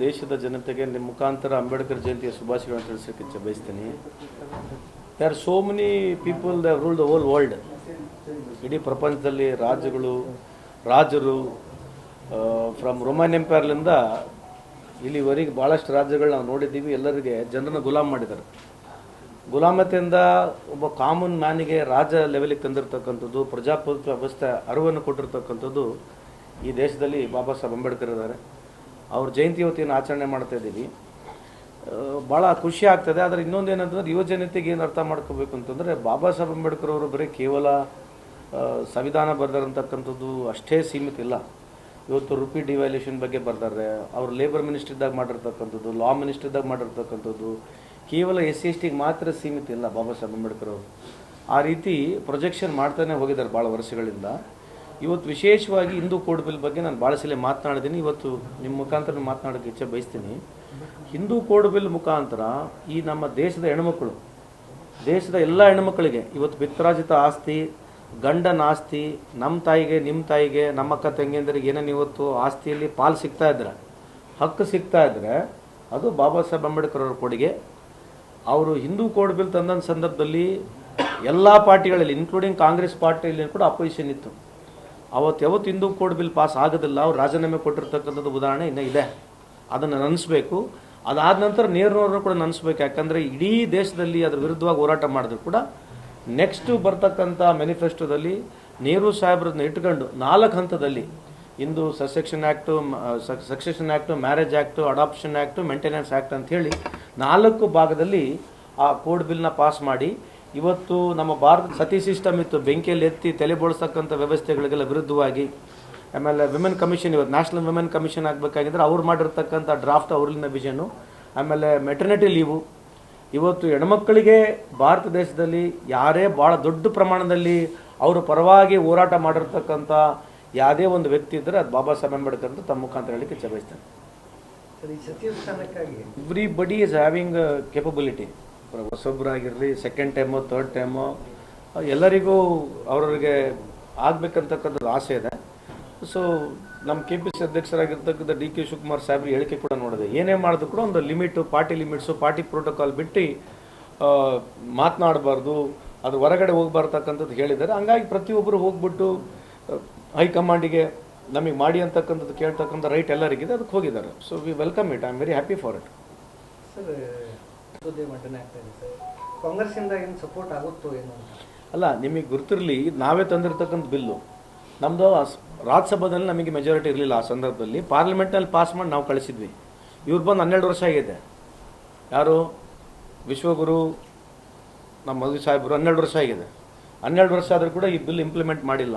ದೇಶದ ಜನತೆಗೆ ನಿಮ್ಮ ಮುಖಾಂತರ ಅಂಬೇಡ್ಕರ್ ಜಯಂತಿಯ ಶುಭಾಶಯಗಳನ್ನು ತಿಳಿಸೋಕ್ಕೆ ಬಯಸ್ತೀನಿ. They are so many people they rule the whole world. ಇಡೀ ಪ್ರಪಂಚದಲ್ಲಿ ರಾಜರು ಫ್ರಮ್ ರೋಮನ್ ಎಂಪೈರ್ಲಿಂದ ಇಲ್ಲಿವರೆಗೆ ಭಾಳಷ್ಟು ರಾಜ್ಯಗಳು ನಾವು ನೋಡಿದ್ದೀವಿ. ಎಲ್ಲರಿಗೆ ಜನರನ್ನು ಗುಲಾಮ್ ಮಾಡಿದ್ದಾರೆ. ಗುಲಾಮತೆಯಿಂದ ಒಬ್ಬ ಕಾಮನ್ ಮ್ಯಾನಿಗೆ ರಾಜ ಲೆವೆಲಿಗೆ ತಂದಿರತಕ್ಕಂಥದ್ದು, ಪ್ರಜಾಪ್ರಭುತ್ವ ವ್ಯವಸ್ಥೆ ಅರಿವನ್ನು ಕೊಟ್ಟಿರ್ತಕ್ಕಂಥದ್ದು ಈ ದೇಶದಲ್ಲಿ ಬಾಬಾ ಸಾಹೇಬ್ ಅಂಬೇಡ್ಕರ್ ಇದ್ದಾರೆ. ಅವ್ರ ಜಯಂತಿ ಇವತ್ತಿನ ಆಚರಣೆ ಮಾಡ್ತಾ ಇದ್ದೀವಿ. ಭಾಳ ಖುಷಿ ಆಗ್ತದೆ. ಆದರೆ ಇನ್ನೊಂದು ಏನಂತಂದ್ರೆ ಯುವ ಜನತೆಗೆ ಏನು ಅರ್ಥ ಮಾಡ್ಕೋಬೇಕು ಅಂತಂದರೆ, ಬಾಬಾ ಸಾಹೇಬ್ ಅಂಬೇಡ್ಕರ್ ಅವರು ಬರೀ ಕೇವಲ ಸಂವಿಧಾನ ಬರೆದಿರೋಂಥಕ್ಕಂಥದ್ದು ಅಷ್ಟೇ ಸೀಮಿತ ಇಲ್ಲ. ಇವತ್ತು ರುಪಿ ಡಿವ್ಯಾಲ್ಯೂಷನ್ ಬಗ್ಗೆ ಬರ್ತಾರೆ. ಅವರು ಲೇಬರ್ ಮಿನಿಸ್ಟ್ರಿದಾಗ ಮಾಡಿರ್ತಕ್ಕಂಥದ್ದು, ಲಾ ಮಿನಿಸ್ಟ್ರಿದಾಗ ಮಾಡಿರ್ತಕ್ಕಂಥದ್ದು ಕೇವಲ SC/ST ಮಾತ್ರ ಸೀಮಿತ ಇಲ್ಲ. ಬಾಬಾ ಸಾಹೇಬ್ ಅಂಬೇಡ್ಕರ್ ಅವರು ಆ ರೀತಿ ಪ್ರೊಜೆಕ್ಷನ್ ಮಾಡ್ತಾನೆ ಹೋಗಿದ್ದಾರೆ ಭಾಳ ವರ್ಷಗಳಿಂದ. ಇವತ್ತು ವಿಶೇಷವಾಗಿ ಹಿಂದೂ ಕೋಡ್ ಬಿಲ್ ಬಗ್ಗೆ ನಾನು ಭಾಳ ಸಲ ಮಾತನಾಡಿದ್ದೀನಿ. ಇವತ್ತು ನಿಮ್ಮ ಮುಖಾಂತರ ಮಾತನಾಡೋಕ್ಕೆ ಇಚ್ಛೆ ಬಯಸ್ತೀನಿ. ಹಿಂದೂ ಕೋಡ್ ಬಿಲ್ ಮುಖಾಂತರ ಈ ನಮ್ಮ ದೇಶದ ಹೆಣ್ಮಕ್ಳು, ದೇಶದ ಎಲ್ಲ ಹೆಣ್ಮಕ್ಳಿಗೆ ಇವತ್ತು ಪಿತ್ರಾರ್ಜಿತ ಆಸ್ತಿ, ಗಂಡನ ಆಸ್ತಿ, ನಮ್ಮ ತಾಯಿಗೆ, ನಿಮ್ಮ ತಾಯಿಗೆ, ನಮ್ಮ ಅಕ್ಕ ತಂಗಿಯಂದರಿಗೆ ಏನೇನು ಇವತ್ತು ಆಸ್ತಿಯಲ್ಲಿ ಪಾಲು ಸಿಗ್ತಾ ಇದ್ರೆ, ಹಕ್ಕು ಸಿಗ್ತಾ ಇದ್ರೆ ಅದು ಬಾಬಾ ಸಾಹೇಬ್ ಅಂಬೇಡ್ಕರ್ ಅವರ ಕೊಡುಗೆ. ಅವರು ಹಿಂದೂ ಕೋಡ್ ಬಿಲ್ ತಂದ ಸಂದರ್ಭದಲ್ಲಿ ಎಲ್ಲ ಪಾರ್ಟಿಗಳಲ್ಲಿ ಇನ್ಕ್ಲೂಡಿಂಗ್ ಕಾಂಗ್ರೆಸ್ ಪಾರ್ಟಿಯಲ್ಲಿ ಕೂಡ ಅಪೋಸಿಷನ್ ಇತ್ತು. ಯಾವತ್ತು ಹಿಂದೂ ಕೋಡ್ ಬಿಲ್ ಪಾಸ್ ಆಗೋದಿಲ್ಲ. ಅವ್ರು ರಾಜೀನಾಮೆ ಕೊಟ್ಟಿರ್ತಕ್ಕಂಥದ್ದು ಉದಾಹರಣೆ ಇನ್ನೂ ಇದೆ. ಅದನ್ನು ನೆನೆಸ್ಬೇಕು. ಅದಾದ ನಂತರ ನೆಹರೂರನ್ನು ಕೂಡ ನೆನೆಸ್ಬೇಕು. ಯಾಕಂದರೆ ಇಡೀ ದೇಶದಲ್ಲಿ ಅದರ ವಿರುದ್ಧವಾಗಿ ಹೋರಾಟ ಮಾಡಿದ್ರು ಕೂಡ ನೆಕ್ಸ್ಟು ಬರ್ತಕ್ಕಂಥ ಮ್ಯಾನಿಫೆಸ್ಟೋದಲ್ಲಿ ನೆಹರು ಸಾಹೇಬ್ರನ್ನ ಇಟ್ಕೊಂಡು 4 ಹಂತದಲ್ಲಿ ಇಂದು succession act, marriage act, adoption act, maintenance act ಅಂಥೇಳಿ 4 ಭಾಗದಲ್ಲಿ ಆ ಕೋಡ್ ಬಿಲ್ನ ಪಾಸ್ ಮಾಡಿ ಇವತ್ತು ನಮ್ಮ ಭಾರತ ಸತಿ ಸಿಸ್ಟಮ್ ಇತ್ತು, ಬೆಂಕಿಯಲ್ಲಿ ಎತ್ತಿ ತಲೆ ಬೋಳಿಸ್ತಕ್ಕಂಥ ವ್ಯವಸ್ಥೆಗಳಿಗೆಲ್ಲ ವಿರುದ್ಧವಾಗಿ. ಆಮೇಲೆ ವಿಮೆನ್ ಕಮಿಷನ್, ಇವತ್ತು ನ್ಯಾಷನಲ್ ವಿಮೆನ್ ಕಮಿಷನ್ ಆಗಬೇಕಾಗಿದ್ರೆ ಅವ್ರು ಮಾಡಿರ್ತಕ್ಕಂಥ ಡ್ರಾಫ್ಟ್ ಅವ್ರಲ್ಲಿನ ವಿಷನು. ಆಮೇಲೆ ಮೆಟರ್ನಿಟಿ ಲೀವು. ಇವತ್ತು ಹೆಣ್ಮಕ್ಕಳಿಗೆ ಭಾರತ ದೇಶದಲ್ಲಿ ಯಾರೇ ಭಾಳ ದೊಡ್ಡ ಪ್ರಮಾಣದಲ್ಲಿ ಅವರ ಪರವಾಗಿ ಹೋರಾಟ ಮಾಡಿರ್ತಕ್ಕಂಥ ಯಾವುದೇ ಒಂದು ವ್ಯಕ್ತಿ ಇದ್ದರೆ ಅದು ಬಾಬಾ ಸಾಹೇಬ್ ಅಂಬೇಡ್ಕರ್ ಅಂತ ತಮ್ಮ ಮುಖಾಂತರ ಹೇಳಲಿಕ್ಕೆ ಇಚ್ಛೆ ಬಯಸ್ತೇನೆ. Everybody is having capability. ಹೊಸೊಬ್ಬರಾಗಿರಲಿ, ಸೆಕೆಂಡ್ ಟೈಮು, ಥರ್ಡ್ ಟೈಮು, ಎಲ್ಲರಿಗೂ ಅವ್ರವ್ರಿಗೆ ಆಗಬೇಕಂತಕ್ಕಂಥದ್ದು ಆಸೆ ಇದೆ. ಸೊ ನಮ್ಮ KPC ಅಧ್ಯಕ್ಷರಾಗಿರ್ತಕ್ಕಂಥ DK ಶಿವಕುಮಾರ್ ಸಾಹೇಬ್ರ ಹೇಳಿಕೆ ಕೂಡ ನೋಡಿದೆ. ಏನೇ ಮಾಡಿದ್ರು ಕೂಡ ಒಂದು limit, party limits, party protocol ಬಿಟ್ಟು ಮಾತನಾಡಬಾರ್ದು, ಅದ್ರ ಹೊರಗಡೆ ಹೋಗ್ಬಾರ್ತಕ್ಕಂಥದ್ದು ಹೇಳಿದ್ದಾರೆ. ಹಂಗಾಗಿ ಪ್ರತಿಯೊಬ್ಬರು ಹೋಗ್ಬಿಟ್ಟು ಹೈಕಮಾಂಡಿಗೆ ನಮಗೆ ಮಾಡಿ ಅಂತಕ್ಕಂಥದ್ದು ಕೇಳ್ತಕ್ಕಂಥ ರೈಟ್ ಎಲ್ಲರಿಗಿದೆ, ಅದಕ್ಕೆ ಹೋಗಿದ್ದಾರೆ. So we welcome it. I am very happy for it. ಕಾಂಗ್ರೆಸ್ಸಿಂದ ಏನು ಸಪೋರ್ಟ್ ಆಗುತ್ತೋ ಏನೋ ಅಲ್ಲ, ನಿಮಗೆ ಗೊತ್ತಿರಲಿ, ನಾವೇ ತಂದಿರತಕ್ಕಂಥ ಬಿಲ್ಲು ನಮ್ಮದು ರಾಜ್ಯಸಭಾದಲ್ಲಿ ನಮಗೆ ಮೆಜಾರಿಟಿ ಇರಲಿಲ್ಲ. ಆ ಸಂದರ್ಭದಲ್ಲಿ ಪಾರ್ಲಿಮೆಂಟ್ನಲ್ಲಿ ಪಾಸ್ ಮಾಡಿ ನಾವು ಕಳಿಸಿದ್ವಿ. ಇವ್ರು ಬಂದು 12 ವರ್ಷ ಆಗಿದೆ. ಯಾರು ವಿಶ್ವಗುರು ನಮ್ಮ ಮೋದಿ ಸಾಹೇಬರು 12 ವರ್ಷ ಆಗಿದೆ. 12 ವರ್ಷ ಆದರೂ ಕೂಡ ಈ ಬಿಲ್ ಇಂಪ್ಲಿಮೆಂಟ್ ಮಾಡಿಲ್ಲ.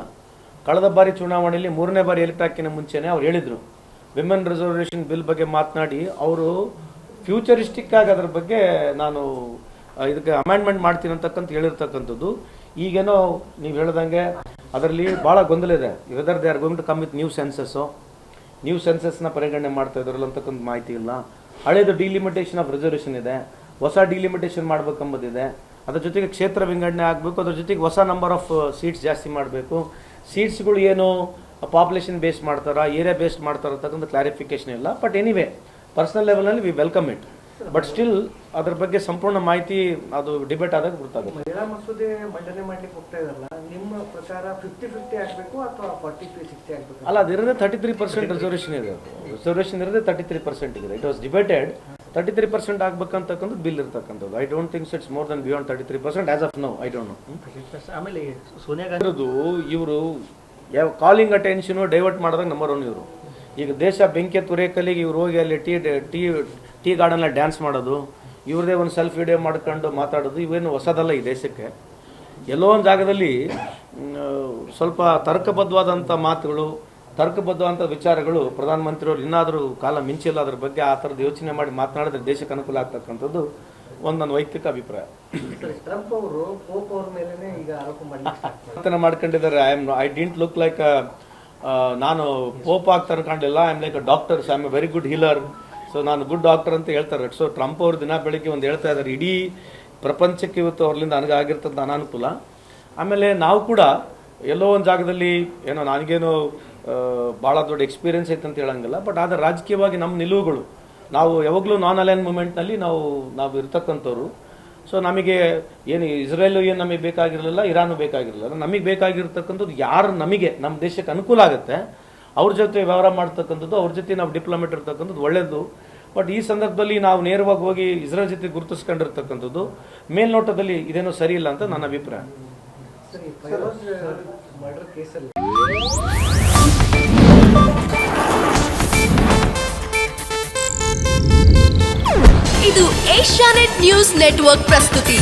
ಕಳೆದ ಬಾರಿ ಚುನಾವಣೆಯಲ್ಲಿ 3ನೇ ಬಾರಿ ಎಲೆಕ್ಟ್ ಹಾಕಿನ ಮುಂಚೆನೇ ಅವ್ರು ಹೇಳಿದರು ವಿಮೆನ್ ರಿಸರ್ವೇಷನ್ ಬಿಲ್ ಬಗ್ಗೆ ಮಾತನಾಡಿ, ಅವರು ಫ್ಯೂಚರಿಸ್ಟಿಕ್ ಆಗಿ ಅದ್ರ ಬಗ್ಗೆ ನಾನು ಇದಕ್ಕೆ ಅಮೆಂಡ್ಮೆಂಟ್ ಮಾಡ್ತೀನಿ ಅಂತಕ್ಕಂತ ಹೇಳಿರ್ತಕ್ಕಂಥದ್ದು. ಈಗೇನೋ ನೀವು ಹೇಳ್ದಂಗೆ ಅದರಲ್ಲಿ ಭಾಳ ಗೊಂದಲ ಇದೆ. Whether they are going to come with new ಸೆನ್ಸಸ್ನ ಪರಿಗಣನೆ ಮಾಡ್ತಾ ಇದ್ರಲ್ಲ ಅಂತಕ್ಕಂಥ ಮಾಹಿತಿ ಇಲ್ಲ. ಹಳೇದು ಡಿಲಿಮಿಟೇಷನ್ ಆಫ್ ರಿಸರ್ವೇಷನ್ ಇದೆ, ಹೊಸ ಡಿಲಿಮಿಟೇಷನ್ ಮಾಡಬೇಕೆಂಬುದಿದೆ. ಅದ್ರ ಜೊತೆಗೆ ಕ್ಷೇತ್ರ ವಿಂಗಡಣೆ ಆಗಬೇಕು, ಅದ್ರ ಜೊತೆಗೆ ಹೊಸ ನಂಬರ್ ಆಫ್ ಸೀಟ್ಸ್ ಜಾಸ್ತಿ ಮಾಡಬೇಕು. ಸೀಟ್ಸ್ಗಳು ಏನು ಪಾಪ್ಯುಲೇಷನ್ ಬೇಸ್ ಮಾಡ್ತಾರಾ, ಏರಿಯಾ ಬೇಸ್ಡ್ ಮಾಡ್ತಾರ ಅಂತಕ್ಕಂಥ ಕ್ಲಾರಿಫಿಕೇಶನ್ ಇಲ್ಲ. ಬಟ್ ಎನಿವೇ ಪರ್ಸನಲ್ ಲೆವೆಲ್ನಲ್ಲಿ we welcome it. But still ಅದ್ರ ಬಗ್ಗೆ ಸಂಪೂರ್ಣ ಮಾಹಿತಿ ಅದು ಡಿಬೇಟ್ ಆದಾಗ ಗೊತ್ತಾಗುತ್ತೆ. ಮಹಿಳಾ ಮಸೂದೆ ಮಂಡನೆ ಮಾಡ್ಲಿಕ್ಕೆ ಹೋಗ್ತಾ ಇದಾರಲ್ಲ, ನಿಮ್ಮ ಪ್ರಕಾರ 50-50 ಆಗಬೇಕು ಅಥವಾ 40-60 ಆಗಬೇಕು? ಅಲ್ಲ, ಅದಿರೋದೇ 33% ರಿಸರ್ವೇಷನ್ ಇದೆ. ರಿಸರ್ವೇಷನ್ ಇರೋದೇ 33% ಇದೆ. ಇಟ್ ವಾಸ್ ಡಿಬೇಟೆಡ್ 33% ಆಗ್ಬೇಕಂತಕ್ಕಂಥದ್ದು ಬಿಲ್ ಇರ್ತಕ್ಕಂಥದ್ದು. I don't think it's more than beyond 33% as of now. I don't know. ಆಮೇಲೆ ಸೋನಿಯಾ ಗಾಂಧಿ ಇವರು ಯಾವ ಕಾಲಿಂಗ್ ಅಟೆನ್ಷನು ಡೈವರ್ಟ್ ಮಾಡಿದಾಗ ನಂಬರ್ 1 ಇವರು. ಈಗ ದೇಶ ಬೆಂಕಿ ತುರೇಕಲ್ಲಿಗೆ ಇವ್ರು ಹೋಗಿ ಅಲ್ಲಿ ಟೀ ಗಾರ್ಡನಲ್ಲಿ ಡ್ಯಾನ್ಸ್ ಮಾಡೋದು, ಇವ್ರದೇ ಒಂದು ಸೆಲ್ಫ್ ವಿಡಿಯೋ ಮಾಡ್ಕೊಂಡು ಮಾತಾಡೋದು ಇವೇನು ಹೊಸದಲ್ಲ ಈ ದೇಶಕ್ಕೆ. ಎಲ್ಲೋ ಒಂದು ಜಾಗದಲ್ಲಿ ಸ್ವಲ್ಪ ತರ್ಕಬದ್ಧವಾದಂಥ ಮಾತುಗಳು, ತರ್ಕಬದ್ಧವಾದಂಥ ವಿಚಾರಗಳು ಪ್ರಧಾನಮಂತ್ರಿಯವರು ಇನ್ನಾದರೂ ಕಾಲ ಮಿಂಚಿಲ್ಲ. ಅದ್ರ ಬಗ್ಗೆ ಆ ಥರದ್ದು ಯೋಚನೆ ಮಾಡಿ ಮಾತನಾಡಿದ್ರೆ ದೇಶಕ್ಕೆ ಅನುಕೂಲ ಆಗ್ತಕ್ಕಂಥದ್ದು ಒಂದು ನನ್ನ ವೈಯಕ್ತಿಕ ಅಭಿಪ್ರಾಯ. ಟ್ರಂಪ್ ಅವರು ಪೋಪ್ ಅವ್ರ ಮೇಲೆ ಈಗ ಆರೋಪ ಮಾಡ್ಕೊಂಡಿದ್ದಾರೆ. ಐ ಡಿಂಟ್ ಲುಕ್ ಲೈಕ್ ನಾನು ಪೋಪ್ ಆಗ್ತಾ ಅನ್ಕೊಂಡಿಲ್ಲ. I am like a doctor, so I am a very good healer. So ನಾನು ಗುಡ್ ಡಾಕ್ಟರ್ ಅಂತ ಹೇಳ್ತಾರೆ. ಸೊ ಟ್ರಂಪ್ ಅವರು ದಿನ ಬೆಳಿಗ್ಗೆ ಒಂದು ಹೇಳ್ತಾ ಇದ್ದಾರೆ, ಇಡೀ ಪ್ರಪಂಚಕ್ಕೆ ಇವತ್ತು ಅವ್ರಲಿಂದ ಆಗಿರ್ತಕ್ಕಂಥ ಅನಾನುಕೂಲ. ಆಮೇಲೆ ನಾವು ಕೂಡ ಎಲ್ಲೋ ಒಂದು ಜಾಗದಲ್ಲಿ ನನಗೇನು ಭಾಳ ದೊಡ್ಡ ಎಕ್ಸ್ಪೀರಿಯನ್ಸ್ ಐತೆ ಅಂತ ಹೇಳಂಗಿಲ್ಲ. ಬಟ್ ಆದರೆ ರಾಜಕೀಯವಾಗಿ ನಮ್ಮ ನಿಲುವುಗಳು ನಾವು ಯಾವಾಗಲೂ ನಾನ್ ಅಲೈನ್ ಮೂಮೆಂಟ್ನಲ್ಲಿ ನಾವು ಇರ್ತಕ್ಕಂಥವ್ರು. ಸೊ ನಮಗೆ ಏನು ಇಸ್ರೇಲು ಏನು ನಮಗೆ ಬೇಕಾಗಿರಲಿಲ್ಲ, ಇರಾನು ಬೇಕಾಗಿರಲಿಲ್ಲ. ನಮಗೆ ಬೇಕಾಗಿರ್ತಕ್ಕಂಥದ್ದು ಯಾರು ನಮಗೆ ನಮ್ಮ ದೇಶಕ್ಕೆ ಅನುಕೂಲ ಆಗುತ್ತೆ ಅವ್ರ ಜೊತೆ ವ್ಯವಹಾರ ಮಾಡ್ತಕ್ಕಂಥದ್ದು, ಅವ್ರ ಜೊತೆ ನಾವು ಡಿಪ್ಲೊಮೇಟ್ ಇರ್ತಕ್ಕಂಥದ್ದು ಒಳ್ಳೆಯದು. ಬಟ್ ಈ ಸಂದರ್ಭದಲ್ಲಿ ನಾವು ನೇರವಾಗಿ ಹೋಗಿ ಇಸ್ರೇಲ್ ಜೊತೆ ಗುರುತಿಸ್ಕೊಂಡಿರ್ತಕ್ಕಂಥದ್ದು ಮೇಲ್ನೋಟದಲ್ಲಿ ಇದೇನೋ ಸರಿ ಇಲ್ಲ ಅಂತ ನನ್ನ ಅಭಿಪ್ರಾಯ. ಸರಿ, ಫೈರೋಜ್ ಮರ್ಡರ್ ಕೇಸಲ್ಲಿ ಇದು ಏಷ್ಯಾನೆಟ್ ನ್ಯೂಸ್ ನೆಟ್ವರ್ಕ್ ಪ್ರಸ್ತುತಿ.